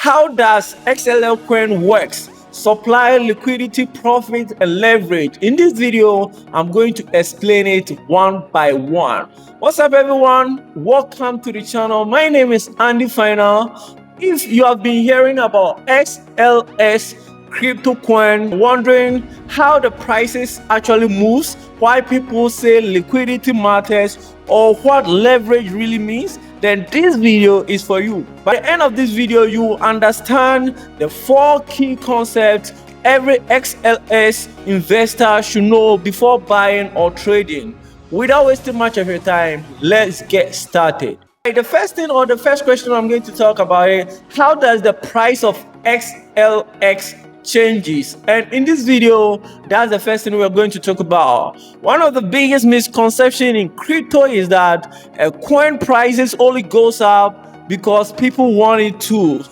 How does SLX Coin works? Supply, liquidity, profit, and leverage. In this video, I'm going to explain it one by one. What's up, everyone? Welcome to the channel. My name is Andy Final. If you have been hearing about SLX crypto coin, wondering how the prices actually moves, why people say liquidity matters, or what leverage really means, then this video is for you. By the end of this video, you will understand the 4 key concepts every XLS investor should know before buying or trading. Without wasting much of your time, let's get started. The first question I'm going to talk about is how does the price of SLX changes, and in this video that's the first thing we're going to talk about. One of the biggest misconceptions in crypto is that a coin prices only goes up because people want it to.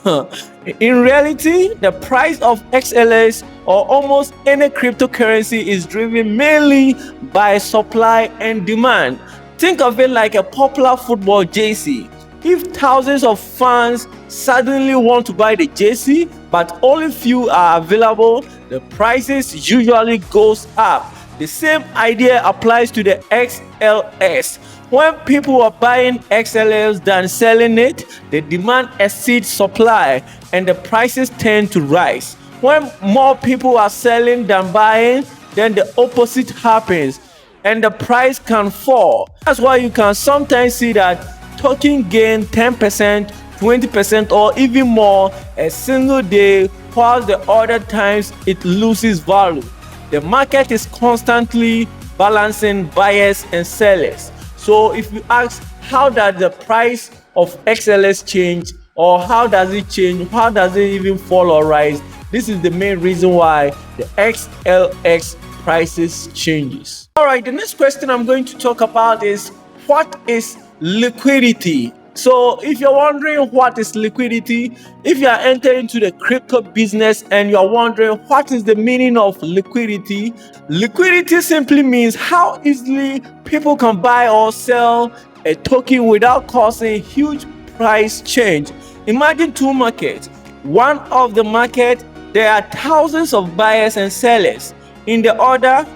In reality, the price of XLS or almost any cryptocurrency is driven mainly by supply and demand. Think of it like a popular football jersey. If thousands of fans suddenly want to buy the jersey, but only few are available, the prices usually goes up. The same idea applies to the XLS. When people are buying XLS than selling it, the demand exceeds supply and the prices tend to rise. When more people are selling than buying, then the opposite happens and the price can fall. That's why you can sometimes see that token gain 10%, 20%, or even more a single day, while the other times it loses value. The market is constantly balancing buyers and sellers. So if you ask how does the price of XLS change, or how does it change, how does it even fall or rise, this is the main reason why the XLX prices changes. All right, the next question I'm going to talk about is what is liquidity? So if you're wondering what is liquidity, if you are entering into the crypto business and you're wondering what is the meaning of liquidity, liquidity simply means how easily people can buy or sell a token without causing huge price change. Imagine 2 markets. One of the market, there are thousands of buyers and sellers. In the other,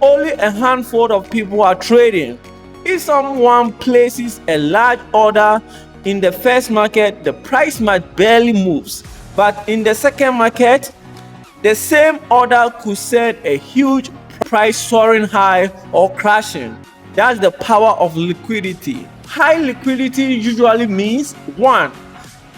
only a handful of people are trading. If someone places a large order in the first market, the price might barely moves. But in the second market, the same order could send a huge price soaring high or crashing. That's the power of liquidity. High liquidity usually means 1.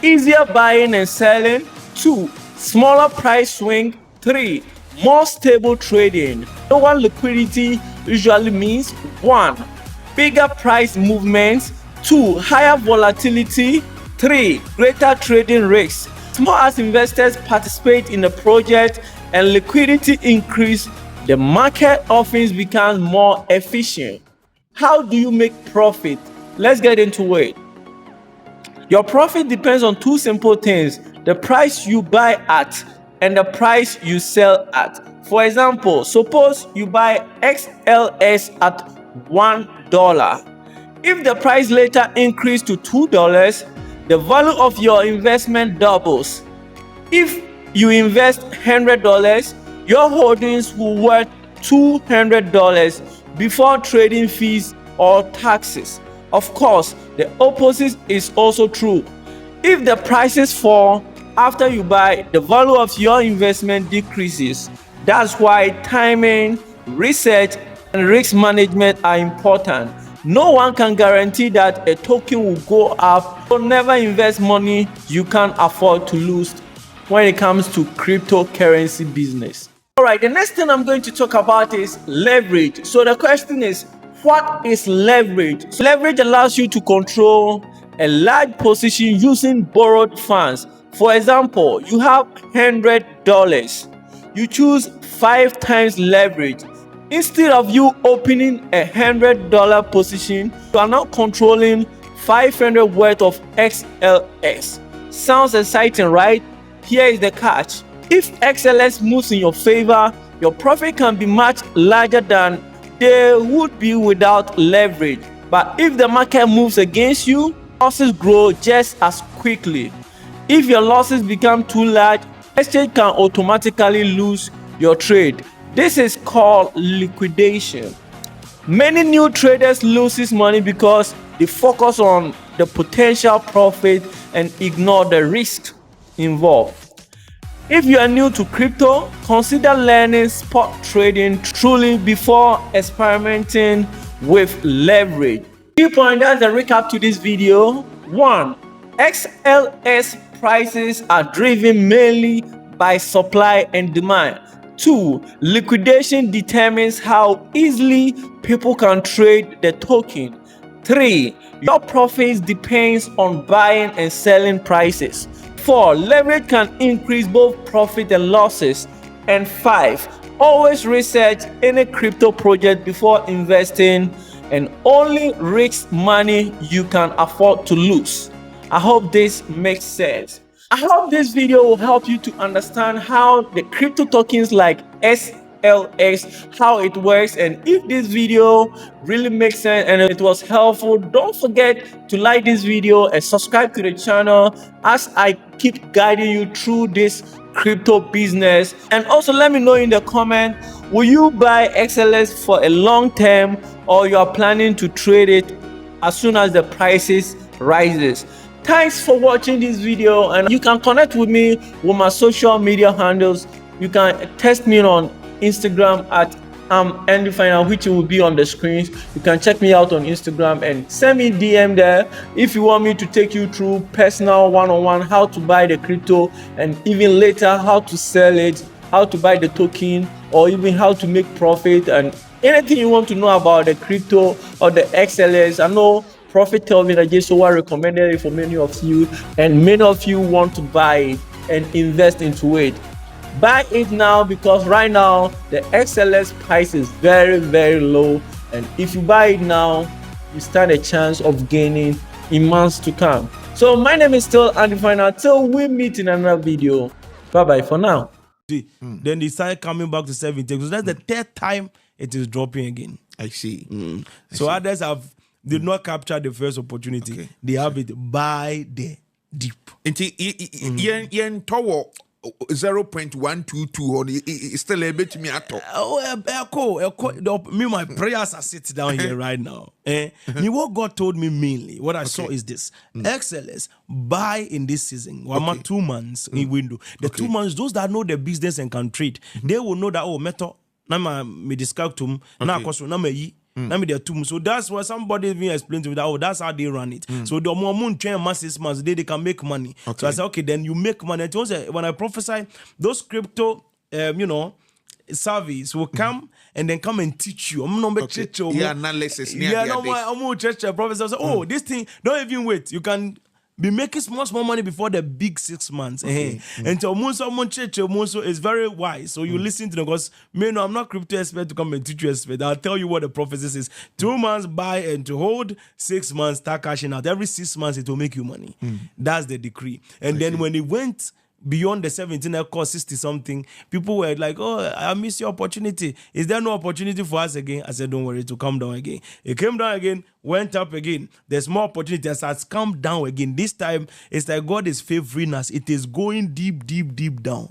Easier buying and selling. 2. Smaller price swing. 3. More stable trading. Lower liquidity usually means 1. Bigger price movements. 2. Higher volatility. 3. Greater trading risks. More as investors participate in the project and liquidity increase, the market often becomes more efficient. How do you make profit? Let's get into it. Your profit depends on 2 simple things: the price you buy at and the price you sell at. For example, suppose you buy XLS at $1. If the price later increased to $2, the value of your investment doubles. If you invest $100, your holdings will worth $200 before trading fees or taxes. Of course, the opposite is also true. If the prices fall after you buy, the value of your investment decreases. That's why timing, research, and risk management are important. No one can guarantee that a token will go up, so never invest money you can't afford to lose when it comes to cryptocurrency business. All right, the next thing I'm going to talk about is leverage. So the question is, what is leverage? So leverage allows you to control a large position using borrowed funds. For example, you have $100. You choose 5 times leverage. Instead of you opening a $100 position, you are now controlling 500 worth of XLS. Sounds exciting, right? Here is the catch. If XLS moves in your favor, your profit can be much larger than they would be without leverage. But if the market moves against you, losses grow just as quickly. If your losses become too large, exchange can automatically lose your trade. This is called liquidation. Many new traders lose money because they focus on the potential profit and ignore the risk involved. If you are new to crypto, consider learning spot trading truly before experimenting with leverage. Key point, that's a recap to this video. 1. XLS prices are driven mainly by supply and demand. 2. Liquidation determines how easily people can trade the token. 3. Your profits depends on buying and selling prices. 4. Leverage can increase both profit and losses. And 5. Always research any crypto project before investing and only risk money you can afford to lose. I hope this makes sense. I hope this video will help you to understand how the crypto tokens like SLX, how it works, and if this video really makes sense and it was helpful, don't forget to like this video and subscribe to the channel as I keep guiding you through this crypto business. And also let me know in the comment, will you buy XLS for a long term or you are planning to trade it as soon as the prices rises? Thanks for watching this video, and you can connect with me with my social media handles. You can text me on Instagram at @ndfinal, which will be on the screens. You can check me out on Instagram and send me DM there if you want me to take you through personal one-on-one how to buy the crypto, and even later how to sell it, how to buy the token, or even how to make profit, and anything you want to know about the crypto or the XLS. I know Prophet told me that Jesua recommended it for many of you, and many of you want to buy it and invest into it. Buy it now, because right now the XLS price is very, very low, and if you buy it now, you stand a chance of gaining in months to come. So my name is still Andy Final. Till we meet in another video. Bye bye for now. Then they started coming back to 70. So that's the third time it is dropping again. I see. So others did not capture the first opportunity. Okay. They have it by the deep. Yen tower 0.122 or still a bit me at all. Oh, me, my prayers are sitting down here right now. What God told me mainly, what I saw is this: XLS buy in this season. 2 months in window. The 2 months, those that know the business and can trade, they will know that meto na me discount to na koso na me so that's why somebody even explained to me that that's how they run it. So the more train masses months they can make money. So I said, okay, then you make money. It was when I prophesy, those crypto surveys will come and then come and teach you. I'm not analysis. Professor say, oh, this thing, don't even wait. You can be making small money before the big 6 months. And so someone is very wise. So you listen to them, because I'm not crypto expert to come and teach you expert. I'll tell you what the prophecy says. 2 months buy and to hold, 6 months start cashing out. Every 6 months it will make you money. That's the decree. And then when it went beyond the 17, it cost 60 something, people were like, oh, I missed your opportunity. Is there no opportunity for us again? I said, don't worry, it will come down again. It came down again, went up again. There's more opportunity. It has come down again. This time, it's like God is favoring us. It is going deep down.